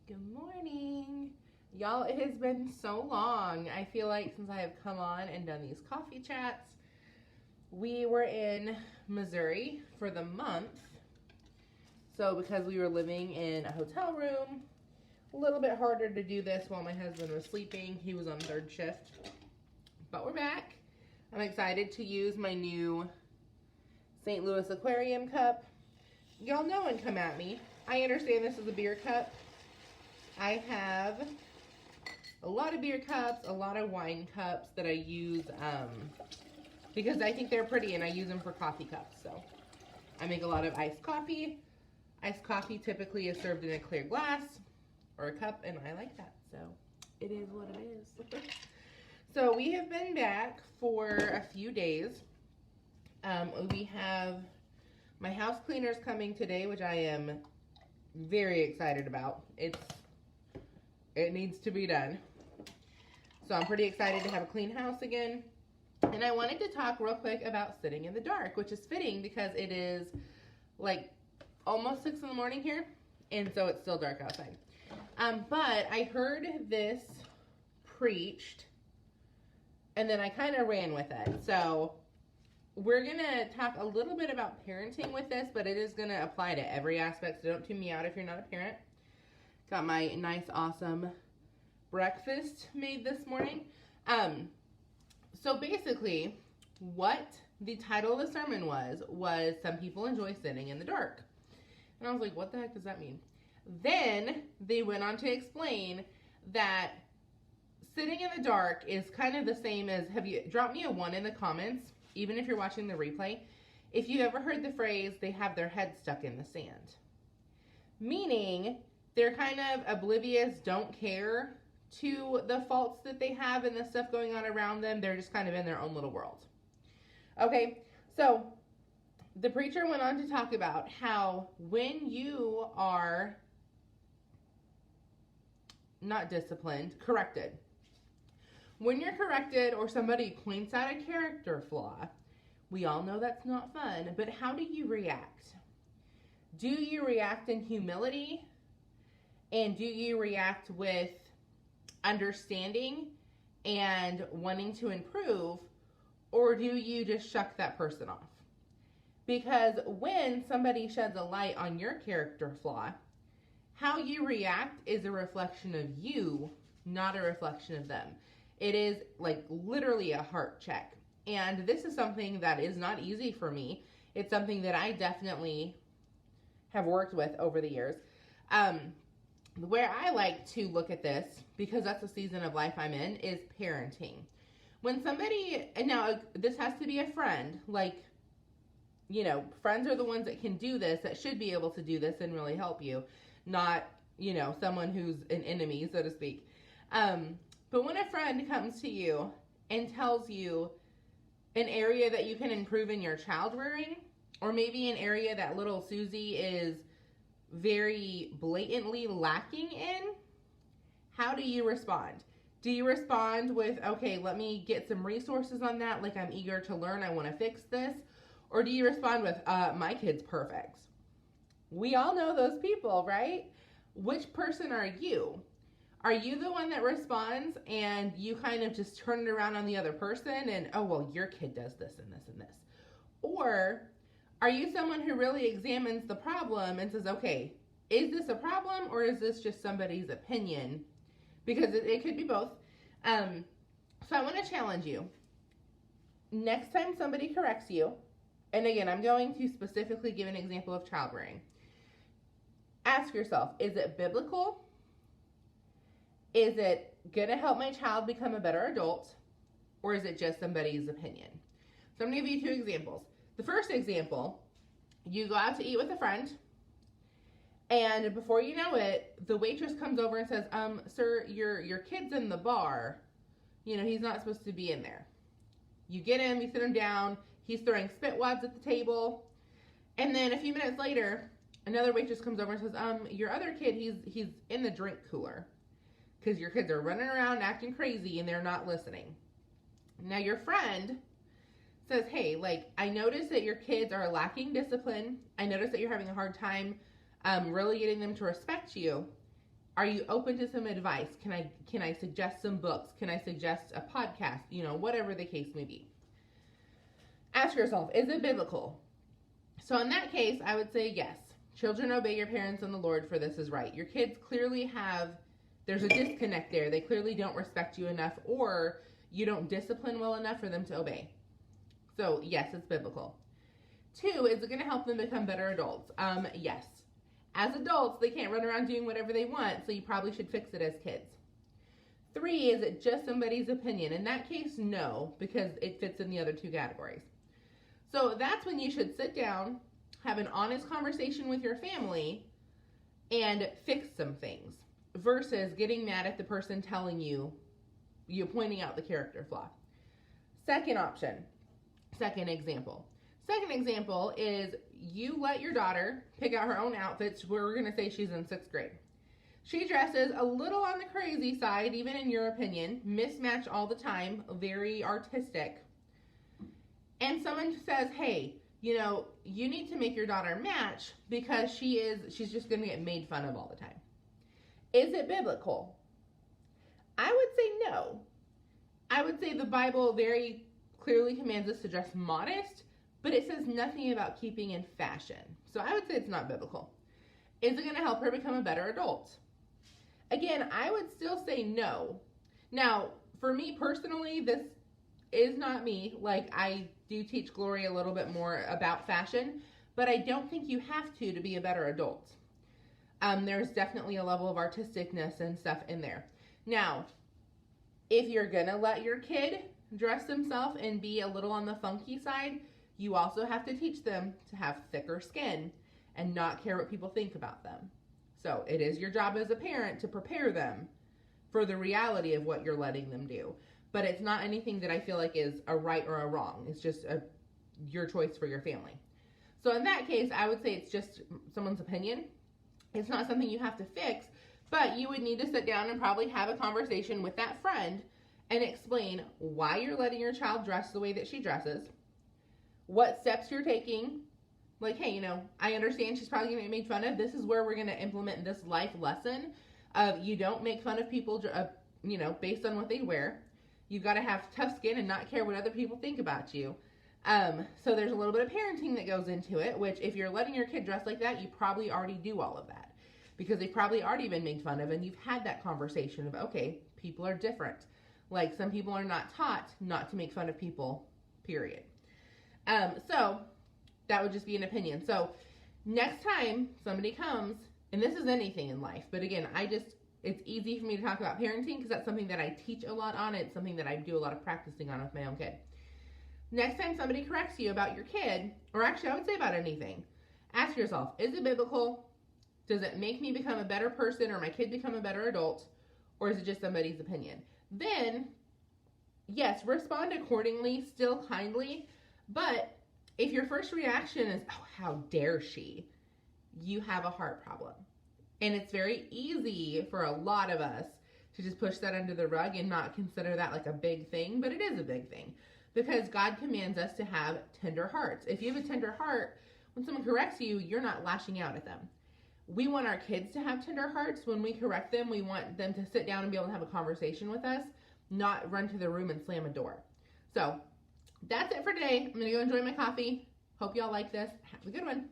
Good morning. Y'all, it has been so long, I feel like, since I have come on and done these coffee chats. We were in Missouri for the month. So because we were living in a hotel room, a little bit harder to do this while my husband was sleeping. He was on third shift. But we're back. I'm excited to use my new St. Louis Aquarium cup. Y'all know and come at me. I understand this is a beer cup. I have a lot of beer cups, a lot of wine cups that I use because I think they're pretty and I use them for coffee cups. So I make a lot of iced coffee. Iced coffee typically is served in a clear glass or a cup, and I like that. So it is what it is. So we have been back for a few days. We have my house cleaners coming today, which I am very excited about. It needs to be done. So I'm pretty excited to have a clean house again. And I wanted to talk real quick about sitting in the dark, which is fitting because it is like almost 6 in the morning here. And so it's still dark outside. But I heard this preached and then I kind of ran with it. So we're going to talk a little bit about parenting with this, but it is going to apply to every aspect. So don't tune me out if you're not a parent. Got my nice, awesome breakfast made this morning. So basically, what the title of the sermon was some people enjoy sitting in the dark. And I was like, what the heck does that mean? Then they went on to explain that sitting in the dark is kind of the same as, drop me a 1 in the comments, even if you're watching the replay, if you ever heard the phrase, they have their head stuck in the sand. Meaning, they're kind of oblivious, don't care to the faults that they have and the stuff going on around them. They're just kind of in their own little world. Okay, so the preacher went on to talk about how when you are not disciplined, corrected. When you're corrected or somebody points out a character flaw, we all know that's not fun, but how do you react? Do you react in humility? And do you react with understanding and wanting to improve? Or do you just shuck that person off? Because when somebody sheds a light on your character flaw, how you react is a reflection of you, not a reflection of them. It is like literally a heart check. And this is something that is not easy for me. It's something that I definitely have worked with over the years. Where I like to look at this, because that's the season of life I'm in, is parenting. When somebody, and now this has to be a friend, like, you know, friends are the ones that can do this, that should be able to do this and really help you, not, you know, someone who's an enemy, so to speak. But when a friend comes to you and tells you an area that you can improve in your child rearing, or maybe an area that little Susie is very blatantly lacking in, how do you respond? Do you respond with, okay, let me get some resources on that, like I'm eager to learn, I want to fix this? Or do you respond with, my kid's perfect? We all know those people, right? Which person are you? Are you the one that responds and you kind of just turn it around on the other person and, oh, well, your kid does this and this and this? Or are you someone who really examines the problem and says, okay, is this a problem or is this just somebody's opinion? Because it could be both. So I want to challenge you. Next time somebody corrects you, and again, I'm going to specifically give an example of child rearing. Ask yourself, is it biblical? Is it going to help my child become a better adult? Or is it just somebody's opinion? So I'm going to give you 2 examples. The first example, you go out to eat with a friend, and before you know it, the waitress comes over and says, sir, your kid's in the bar. You know, he's not supposed to be in there. You get him, you sit him down, he's throwing spit wads at the table, and then a few minutes later, another waitress comes over and says, your other kid, he's in the drink cooler, because your kids are running around acting crazy and they're not listening. Now your friend says, hey, like, I noticed that your kids are lacking discipline. I noticed that you're having a hard time really getting them to respect you. Are you open to some advice? Can I suggest some books? Can I suggest a podcast? Whatever the case may be. Ask yourself, is it biblical? So in that case, I would say yes. Children, obey your parents in the Lord, for this is right. Your kids clearly there's a disconnect there. They clearly don't respect you enough, or you don't discipline well enough for them to obey. So yes, it's biblical. 2, is it going to help them become better adults? Yes. As adults, they can't run around doing whatever they want, so you probably should fix it as kids. 3, is it just somebody's opinion? In that case, no, because it fits in the other 2 categories. So that's when you should sit down, have an honest conversation with your family, and fix some things, versus getting mad at the person telling you, pointing out the character flaw. Second example is you let your daughter pick out her own outfits. We're going to say she's in 6th grade. She dresses a little on the crazy side, even in your opinion, mismatched all the time, very artistic. And someone says, hey, you need to make your daughter match because she's just going to get made fun of all the time. Is it biblical? I would say no. I would say the Bible very clearly commands us to dress modest, but it says nothing about keeping in fashion. So I would say it's not biblical. Is it going to help her become a better adult? Again, I would still say no. Now, for me personally, this is not me. Like, I do teach Glory a little bit more about fashion, but I don't think you have to be a better adult. There's definitely a level of artisticness and stuff in there. Now, if you're going to let your kid dress themselves and be a little on the funky side, you also have to teach them to have thicker skin and not care what people think about them. So it is your job as a parent to prepare them for the reality of what you're letting them do. But it's not anything that I feel like is a right or a wrong. It's just your choice for your family. So in that case, I would say it's just someone's opinion. It's not something you have to fix, but you would need to sit down and probably have a conversation with that friend and explain why you're letting your child dress the way that she dresses, what steps you're taking. Like, hey, I understand she's probably going to get made fun of. This is where we're going to implement this life lesson of you don't make fun of people, based on what they wear. You've got to have tough skin and not care what other people think about you. So there's a little bit of parenting that goes into it, which if you're letting your kid dress like that, you probably already do all of that because they've probably already been made fun of and you've had that conversation of, okay, people are different. Like, some people are not taught not to make fun of people, period. So that would just be an opinion. So next time somebody comes, and this is anything in life, but again, it's easy for me to talk about parenting because that's something that I teach a lot on. It's something that I do a lot of practicing on with my own kid. Next time somebody corrects you about your kid, or actually I would say about anything, ask yourself, is it biblical? Does it make me become a better person or my kid become a better adult? Or is it just somebody's opinion? Then, yes, respond accordingly, still kindly, but if your first reaction is, oh, how dare she, you have a heart problem. And it's very easy for a lot of us to just push that under the rug and not consider that like a big thing, but it is a big thing because God commands us to have tender hearts. If you have a tender heart, when someone corrects you, you're not lashing out at them. We want our kids to have tender hearts. When we correct them, we want them to sit down and be able to have a conversation with us, not run to the room and slam a door. So that's it for today. I'm going to go enjoy my coffee. Hope y'all like this. Have a good one.